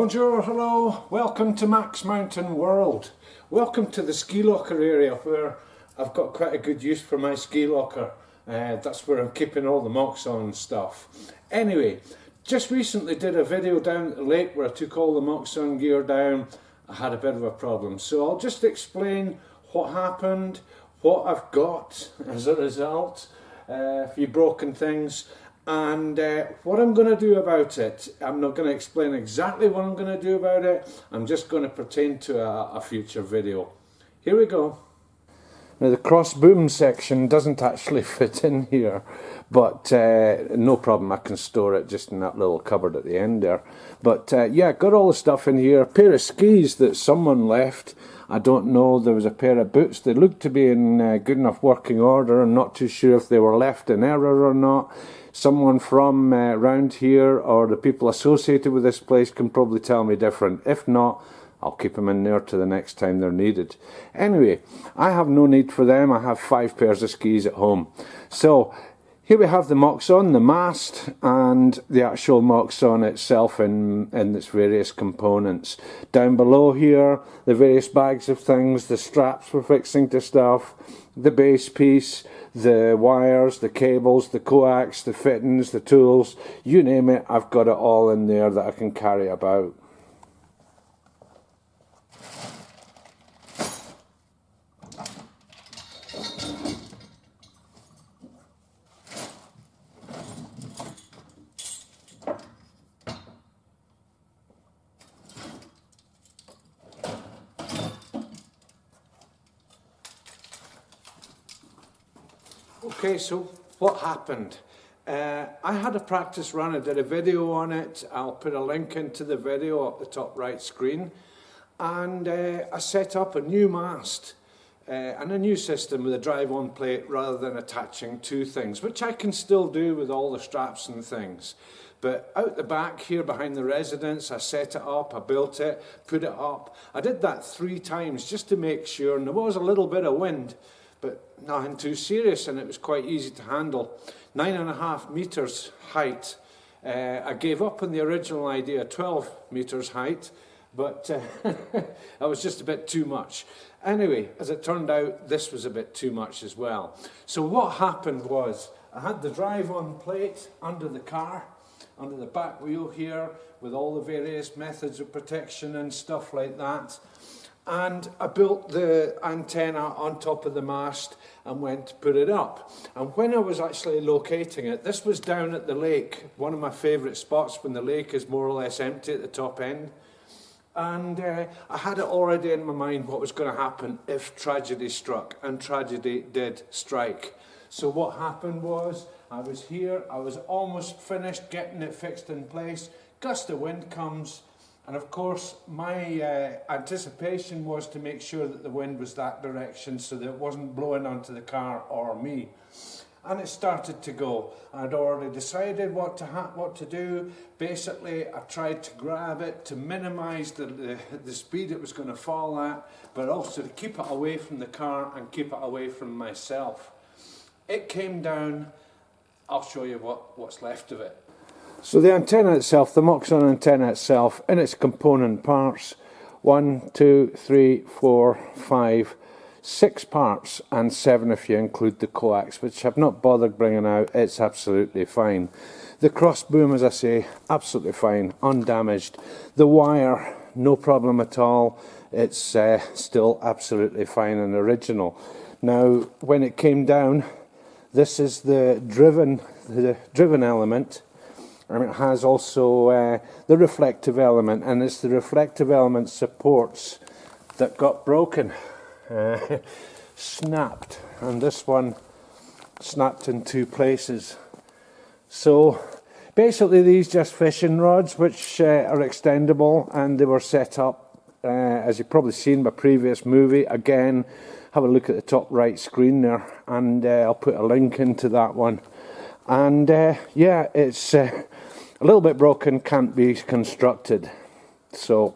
Bonjour, hello, welcome to MaxMountainWorld. Welcome to the ski locker area where I've got quite a good use for my ski locker. That's where I'm keeping all the MOXON stuff. Anyway, just recently did a video down at the lake where I took all the MOXON gear down. I had a bit of a problem, so I'll just explain what happened, what I've got as a result, a few broken things, and what I'm going to do about it. I'm not going to explain exactly what I'm going to do about it. I'm just going to pertain to a future video. Here we go. Now the cross boom section doesn't actually fit in here, but no problem, I can store it just in that little cupboard at the end there. But yeah, got all the stuff in here. A pair of skis that someone left. I don't know, there was a pair of boots. They looked to be in good enough working order. I'm not too sure if they were left in error or not. Someone from around here or the people associated with this place can probably tell me different. If not, I'll keep them in there to the next time they're needed. Anyway, I have no need for them. I have 5 pairs of skis at home. So here we have the MOXON, the mast, and the actual MOXON itself in its various components. Down below here, the various bags of things, the straps for fixing to stuff, the base piece, the wires, the cables, the coax, the fittings, the tools, you name it, I've got it all in there that I can carry about. Okay, so what happened? I had a practice run, I did a video on it. I'll put a link into the video up the top right screen. And I set up a new mast and a new system with a drive-on plate rather than attaching 2 things, which I can still do with all the straps and things. But out the back here behind the residence, I set it up, I built it, put it up. I did that 3 times just to make sure, and there was a little bit of wind, but nothing too serious, and it was quite easy to handle. 9.5 meters height. I gave up on the original idea, 12 meters height, but that was just a bit too much. Anyway, as it turned out, this was a bit too much as well. So what happened was, I had the drive-on plate under the car, under the back wheel here, with all the various methods of protection and stuff like that. And I built the antenna on top of the mast and went to put it up. And when I was actually locating it, this was down at the lake, one of my favourite spots when the lake is more or less empty at the top end. And I had it already in my mind what was going to happen if tragedy struck, and tragedy did strike. So what happened was, I was here, I was almost finished getting it fixed in place, gust of wind comes, and of course, my anticipation was to make sure that the wind was that direction so that it wasn't blowing onto the car or me. And it started to go. I'd already decided what to do. Basically, I tried to grab it to minimize the speed it was going to fall at, but also to keep it away from the car and keep it away from myself. It came down. I'll show you what's left of it. So the antenna itself, the MOXON antenna itself, in its component parts, 1, 2, 3, 4, 5, 6 parts, and 7 if you include the coax, which I've not bothered bringing out. It's absolutely fine. The cross boom, as I say, absolutely fine, undamaged. The wire, no problem at all. It's still absolutely fine and original. Now, when it came down, this is the driven element. And it has also the reflective element, and it's the reflective element supports that got broken, snapped, and this one snapped in 2 places. So basically these just fishing rods which are extendable, and they were set up as you've probably seen my previous movie. Again, have a look at the top right screen there, and I'll put a link into that one. And yeah, it's a little bit broken, can't be constructed. So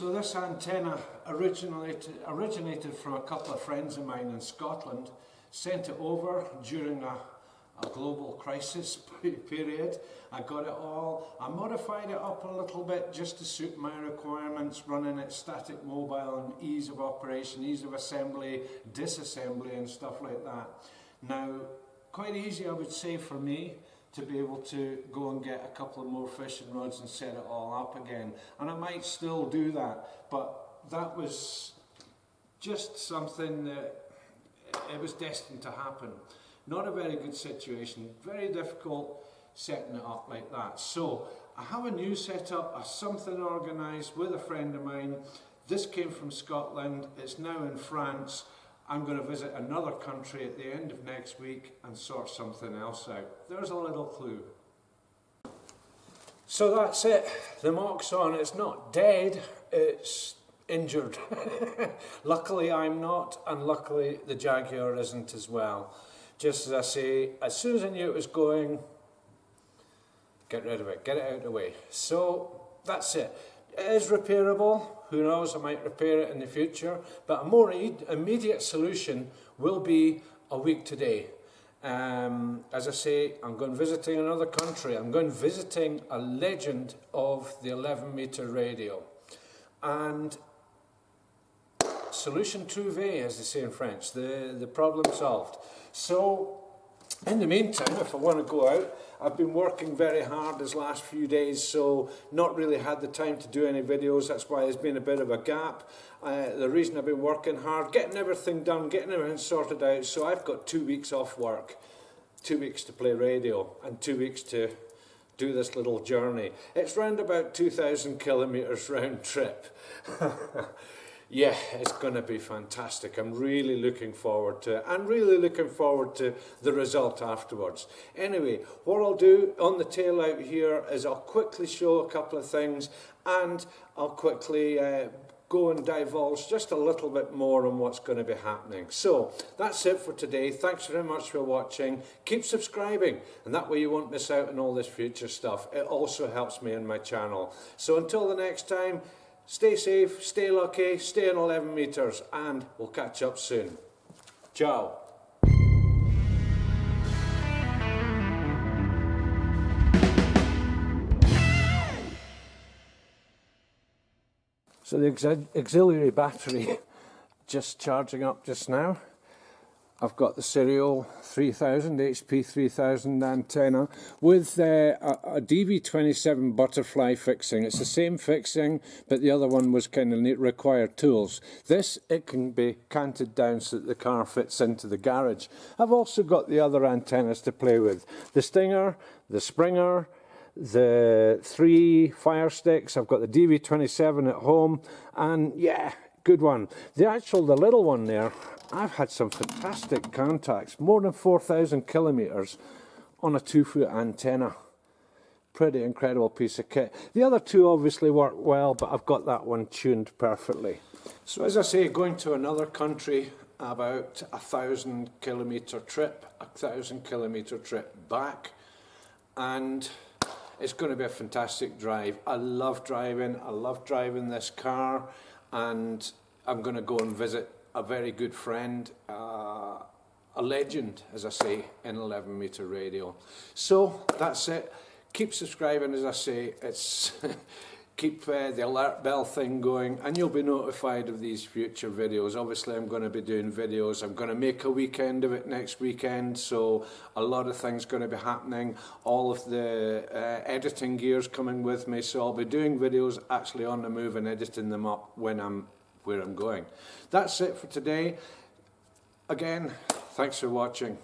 this antenna originated from a couple of friends of mine in Scotland. Sent it over during a global crisis period. I got it all. I modified it up a little bit just to suit my requirements, running it static mobile and ease of operation, ease of assembly, disassembly and stuff like that. Now, quite easy I would say for me to be able to go and get a couple of more fishing rods and set it all up again. And I might still do that, but that was just something that it was destined to happen. Not a very good situation, very difficult setting it up like that. So I have a new setup, something organised with a friend of mine. This came from Scotland, it's now in France. I'm going to visit another country at the end of next week and sort something else out. There's a little clue. So that's it. The MOXON is not dead, it's injured. Luckily I'm not, and luckily the Jaguar isn't as well. Just as I say, as soon as I knew it was going, get rid of it, get it out of the way. So that's it. It is repairable. Who knows, I might repair it in the future. But a more immediate solution will be a week today. As I say, I'm going visiting another country. I'm going visiting a legend of the 11-meter radio. And solution trouvé, as they say in French, the problem solved. So, in the meantime, if I want to go out, I've been working very hard these last few days, so not really had the time to do any videos. That's why there's been a bit of a gap. The reason I've been working hard, getting everything done, getting everything sorted out, so I've got 2 weeks off work, 2 weeks to play radio, and 2 weeks to do this little journey. It's round about 2,000 kilometres round trip. Yeah, it's going to be fantastic. I'm really looking forward to it. I'm really looking forward to the result afterwards. Anyway, what I'll do on the tail out here is I'll quickly show a couple of things, and I'll quickly go and divulge just a little bit more on what's going to be happening. So, that's it for today. Thanks very much for watching. Keep subscribing, and that way you won't miss out on all this future stuff. It also helps me in my channel. So until the next time, stay safe, stay lucky, stay on 11 metres, and we'll catch up soon. Ciao. So the auxiliary battery just charging up just now. I've got the serial 3000, HP 3000 antenna with a DV27 butterfly fixing. It's the same fixing, but the other one was kind of required tools. This, it can be canted down so that the car fits into the garage. I've also got the other antennas to play with. The Stinger, the Springer, the 3 fire sticks. I've got the DV27 at home, and yeah, good one. The little one there, I've had some fantastic contacts, more than 4,000 kilometres on a 2-foot antenna. Pretty incredible piece of kit. The other two obviously work well, but I've got that one tuned perfectly. So as I say, going to another country, about 1,000 kilometre trip, 1,000 kilometre trip back, and it's going to be a fantastic drive. I love driving this car, and I'm going to go and visit a very good friend, a legend, as I say, in 11-meter radio. So that's it. Keep subscribing, as I say. It's keep the alert bell thing going, and you'll be notified of these future videos. Obviously, I'm going to be doing videos. I'm going to make a weekend of it next weekend, so a lot of things going to be happening. All of the editing gear's coming with me, so I'll be doing videos actually on the move and editing them up when I'm where I'm going. That's it for today. Again, thanks for watching.